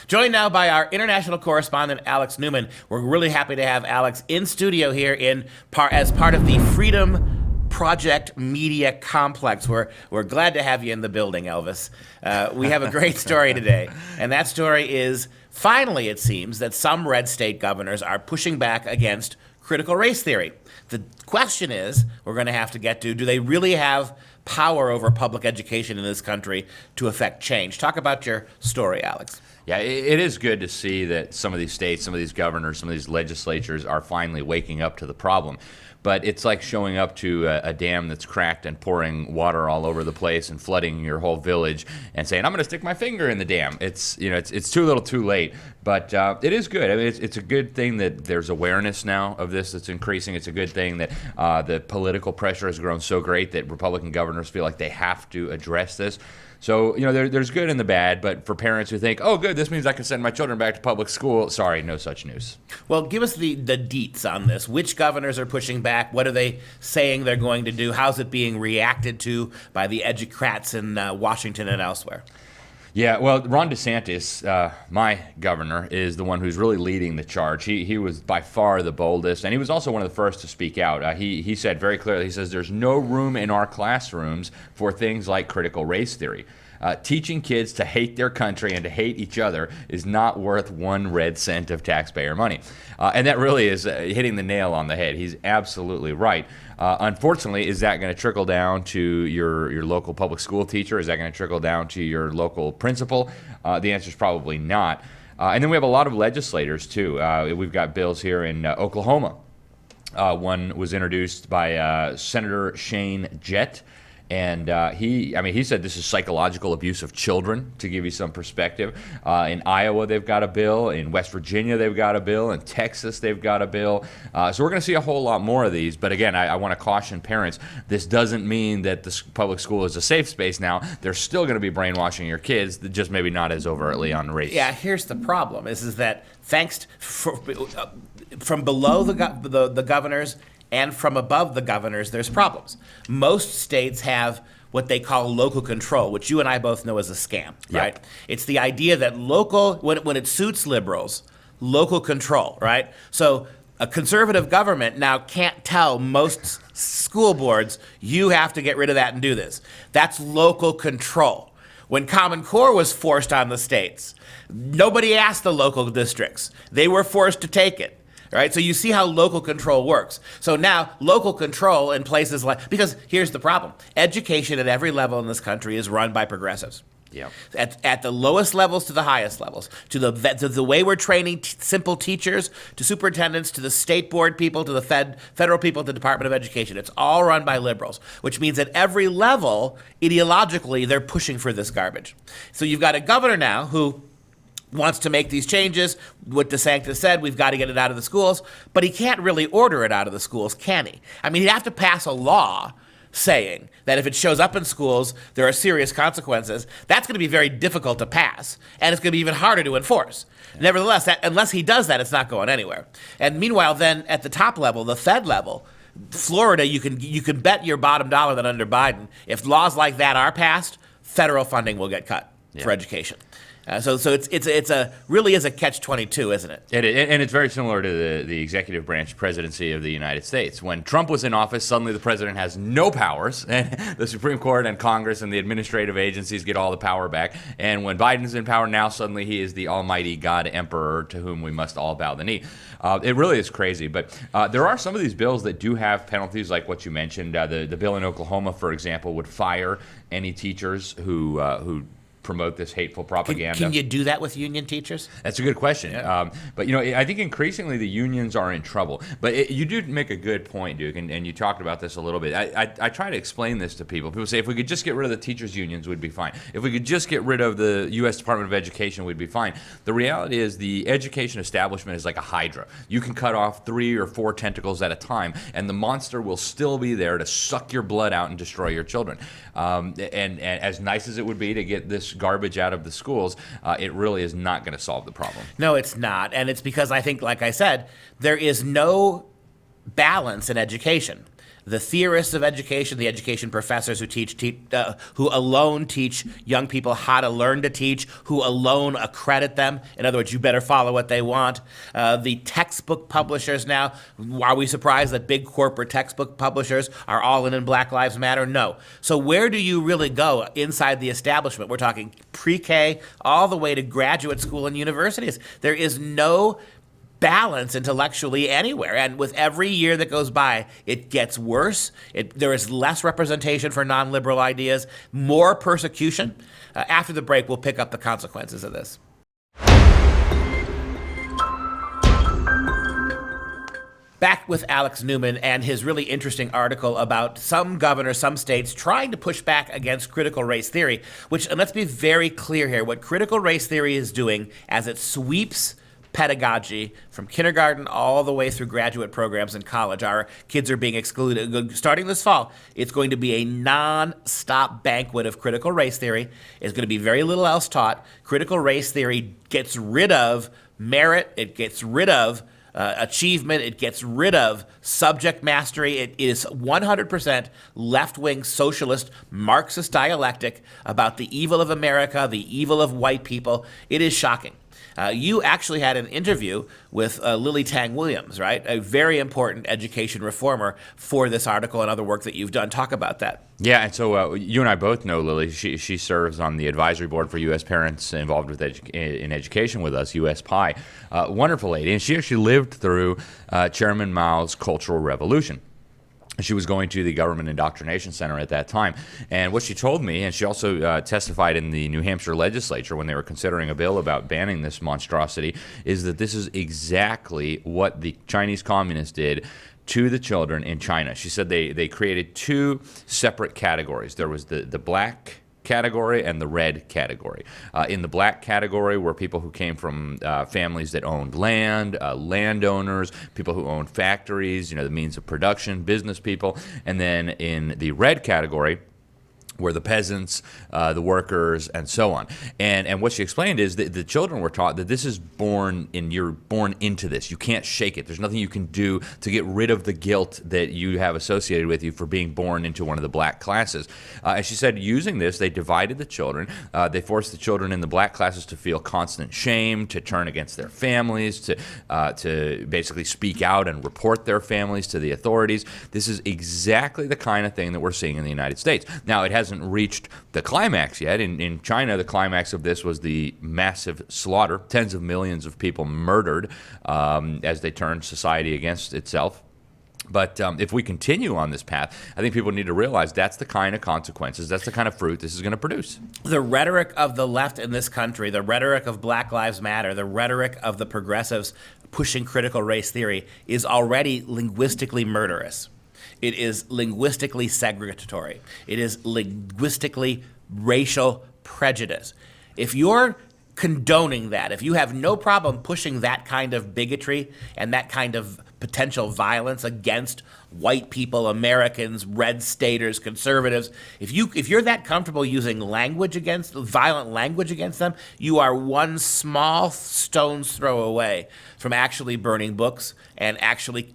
Joined now by our international correspondent, Alex Newman. We're really happy to have Alex in studio here as part of the FreedomProject media complex. We're glad to have you in the building, Elvis. We have a great story today, and that story is, finally, it seems, that some red state governors are pushing back against critical race theory. The question is, we're going to have to get to, do they really have power over public education in this country to affect change? Talk about your story, Alex. Yeah, it is good to see that some of these states, some of these governors, some of these legislatures are finally waking up to the problem. But it's like showing up to a dam that's cracked and pouring water all over the place and flooding your whole village and saying, I'm going to stick my finger in the dam. It's too little too late. But it is good. I mean, it's a good thing that there's awareness now of this that's increasing. It's a good thing that the political pressure has grown so great that Republican governors feel like they have to address this. So, there's good and the bad, but for parents who think, oh, good, this means I can send my children back to public school, sorry, no such news. Well, give us the deets on this. Which governors are pushing back? What are they saying they're going to do? How's it being reacted to by the educrats in Washington and elsewhere? Yeah, well, Ron DeSantis, my governor, is the one who's really leading the charge. He was by far the boldest, and he was also one of the first to speak out. He said very clearly, he says, there's no room in our classrooms for things like critical race theory. Teaching kids to hate their country and to hate each other is not worth 1 red cent of taxpayer money. And that really is hitting the nail on the head. He's absolutely right. Unfortunately, is that going to trickle down to your local public school teacher? Is that going to trickle down to your local principal? The answer is probably not. And then we have a lot of legislators, too. We've got bills here in Oklahoma. One was introduced by Senator Shane Jett. And he said this is psychological abuse of children, to give you some perspective. In Iowa, they've got a bill. In West Virginia, they've got a bill. In Texas, they've got a bill. So we're going to see a whole lot more of these. But again, I want to caution parents, this doesn't mean that the public school is a safe space now. They're still going to be brainwashing your kids, just maybe not as overtly on race. Yeah, here's the problem, is that from below the governors and from above the governors, there's problems. Most states have what they call local control, which you and I both know is a scam, right? Yep. It's the idea that when it suits liberals, local control, right? So a conservative government now can't tell most school boards, you have to get rid of that and do this. That's local control. When Common Core was forced on the states, nobody asked the local districts. They were forced to take it. Right, so you see how local control works. So now local control in places because here's the problem. Education at every level in this country is run by progressives. Yeah. At the lowest levels to the highest levels, to the way we're training simple teachers, to superintendents, to the state board people, to the federal people, to the Department of Education. It's all run by liberals, which means at every level, ideologically, they're pushing for this garbage. So you've got a governor now who wants to make these changes. What DeSantis said, we've got to get it out of the schools, but he can't really order it out of the schools, can he? I mean, he'd have to pass a law saying that if it shows up in schools, there are serious consequences. That's going to be very difficult to pass, and it's going to be even harder to enforce. Yeah. Nevertheless, unless he does that, it's not going anywhere. And meanwhile, then at the top level, the Fed level, Florida, you can bet your bottom dollar that under Biden, if laws like that are passed, federal funding will get cut for education. So it's really is a catch-22, isn't it? And it's very similar to the executive branch presidency of the United States. When Trump was in office, suddenly the president has no powers, and the Supreme Court and Congress and the administrative agencies get all the power back. And when Biden's in power now, suddenly he is the almighty God emperor to whom we must all bow the knee. It really is crazy. But there are some of these bills that do have penalties, like what you mentioned. The bill in Oklahoma, for example, would fire any teachers who promote this hateful propaganda. Can you do that with union teachers? That's a good question. Yeah. But I think increasingly the unions are in trouble. But you do make a good point, Duke, and you talked about this a little bit. I try to explain this to people. People say if we could just get rid of the teachers' unions, we'd be fine. If we could just get rid of the U.S. Department of Education, we'd be fine. The reality is the education establishment is like a hydra. You can cut off 3 or 4 tentacles at a time, and the monster will still be there to suck your blood out and destroy your children. And as nice as it would be to get this garbage out of the schools, it really is not going to solve the problem. No, it's not. And it's because I think, like I said, there is no balance in education. the theorists of education, the education professors who alone teach young people how to learn to teach, who alone accredit them. In other words, you better follow what they want. The textbook publishers now, are we surprised that big corporate textbook publishers are all in Black Lives Matter? No. So where do you really go inside the establishment? We're talking pre-K all the way to graduate school and universities. There is no balance intellectually anywhere. And with every year that goes by, it gets worse. There is less representation for non-liberal ideas, more persecution. After the break, we'll pick up the consequences of this. Back with Alex Newman and his really interesting article about some governors, some states trying to push back against critical race theory, which, and let's be very clear here, what critical race theory is doing as it sweeps pedagogy from kindergarten all the way through graduate programs in college. Our kids are being excluded. Starting this fall, it's going to be a non-stop banquet of critical race theory. There's going to be very little else taught. Critical race theory gets rid of merit. It gets rid of achievement. It gets rid of subject mastery. It is 100% left-wing socialist Marxist dialectic about the evil of America, the evil of white people. It is shocking. You actually had an interview with Lily Tang Williams, right? A very important education reformer for this article and other work that you've done. Talk about that. Yeah, and so you and I both know Lily. She serves on the advisory board for U.S. parents involved with in education with us, U.S. PI. Wonderful lady, and she actually lived through Chairman Mao's Cultural Revolution. She was going to the Government Indoctrination Center at that time. And what she told me, and she also testified in the New Hampshire legislature when they were considering a bill about banning this monstrosity, is that this is exactly what the Chinese communists did to the children in China. She said they created two separate categories. There was the black category and the red category. In the black category were people who came from families that owned land, landowners, people who owned factories, the means of production, business people. And then in the red category were the peasants, the workers, and so on. And what she explained is that the children were taught that this is you're born into this. You can't shake it. There's nothing you can do to get rid of the guilt that you have associated with you for being born into one of the black classes. And she said using this, they divided the children. They forced the children in the black classes to feel constant shame, to turn against their families, to basically speak out and report their families to the authorities. This is exactly the kind of thing that we're seeing in the United States. Now, it hasn't reached the climax yet. In China, the climax of this was the massive slaughter, tens of millions of people murdered as they turned society against itself. But if we continue on this path, I think people need to realize that's the kind of consequences, that's the kind of fruit this is going to produce. The rhetoric of the left in this country, the rhetoric of Black Lives Matter, the rhetoric of the progressives pushing critical race theory is already linguistically murderous. It is linguistically segregatory. It is linguistically racial prejudice. If you're condoning that, if you have no problem pushing that kind of bigotry and that kind of potential violence against white people, Americans, red staters, conservatives, if you're that comfortable using violent language against them, you are one small stone's throw away from actually burning books and actually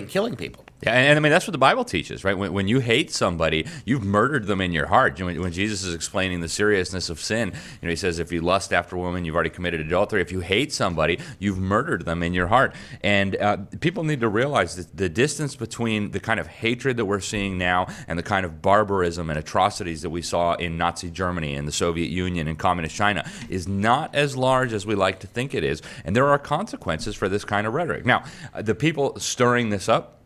killing people. Yeah, and I mean, that's what the Bible teaches, right? When you hate somebody, you've murdered them in your heart. When Jesus is explaining the seriousness of sin, he says, if you lust after a woman, you've already committed adultery. If you hate somebody, you've murdered them in your heart. And people need to realize that the distance between the kind of hatred that we're seeing now and the kind of barbarism and atrocities that we saw in Nazi Germany and the Soviet Union and Communist China is not as large as we like to think it is. And there are consequences for this kind of rhetoric. Now, the people stirring this up,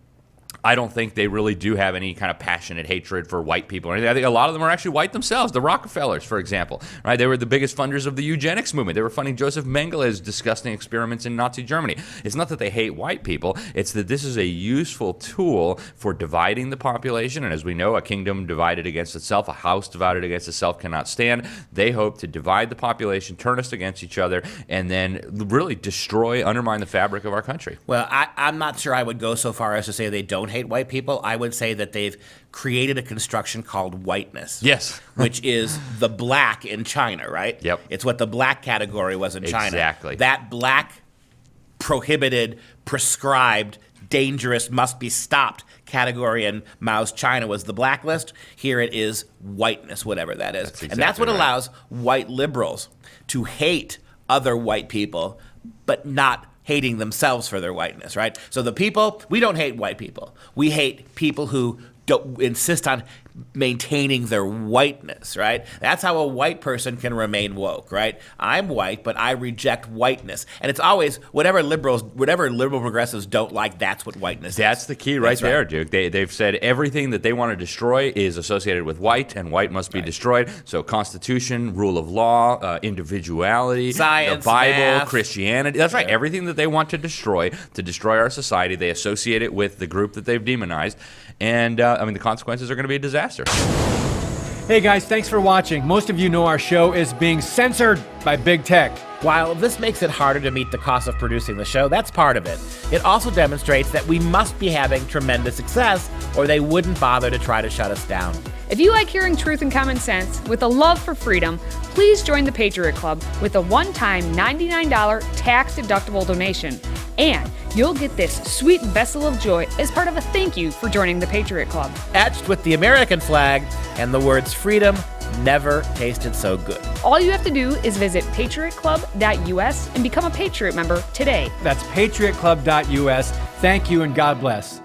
I don't think they really do have any kind of passionate hatred for white people or anything. I think a lot of them are actually white themselves. The Rockefellers, for example, right? They were the biggest funders of the eugenics movement. They were funding Joseph Mengelé's disgusting experiments in Nazi Germany. It's not that they hate white people. It's that this is a useful tool for dividing the population. And as we know, a kingdom divided against itself, a house divided against itself cannot stand. They hope to divide the population, turn us against each other, and then really undermine the fabric of our country. Well, I'm not sure I would go so far as to say they don't hate white people. I would say that they've created a construction called whiteness. Yes. Which is the black in China, right? Yep. It's what the black category was in China. Exactly. That black prohibited, prescribed, dangerous, must be stopped category in Mao's China was the blacklist. Here it is whiteness, whatever that is. And that's what allows white liberals to hate other white people, but not hating themselves for their whiteness, right? So the people, we don't hate white people. We hate people who don't insist on maintaining their whiteness, right? That's how a white person can remain woke, right? I'm white, but I reject whiteness. And it's always whatever liberal progressives don't like, that's what whiteness is. That's the key right there, Duke. They've said everything that they want to destroy is associated with white, and white must be destroyed. So Constitution, rule of law, individuality, science, the Bible, math. Christianity. That's right. Everything that they want to destroy our society, they associate it with the group that they've demonized. And, the consequences are going to be a disaster. Hey guys, thanks for watching. Most of you know our show is being censored by big tech. While this makes it harder to meet the cost of producing the show, that's part of it. It also demonstrates that we must be having tremendous success, or they wouldn't bother to try to shut us down. If you like hearing truth and common sense with a love for freedom, please join the Patriot Club with a one-time $99 tax-deductible donation. And you'll get this sweet vessel of joy as part of a thank you for joining the Patriot Club. Etched with the American flag and the words freedom never tasted so good. All you have to do is visit patriotclub.us and become a Patriot member today. That's patriotclub.us. Thank you and God bless.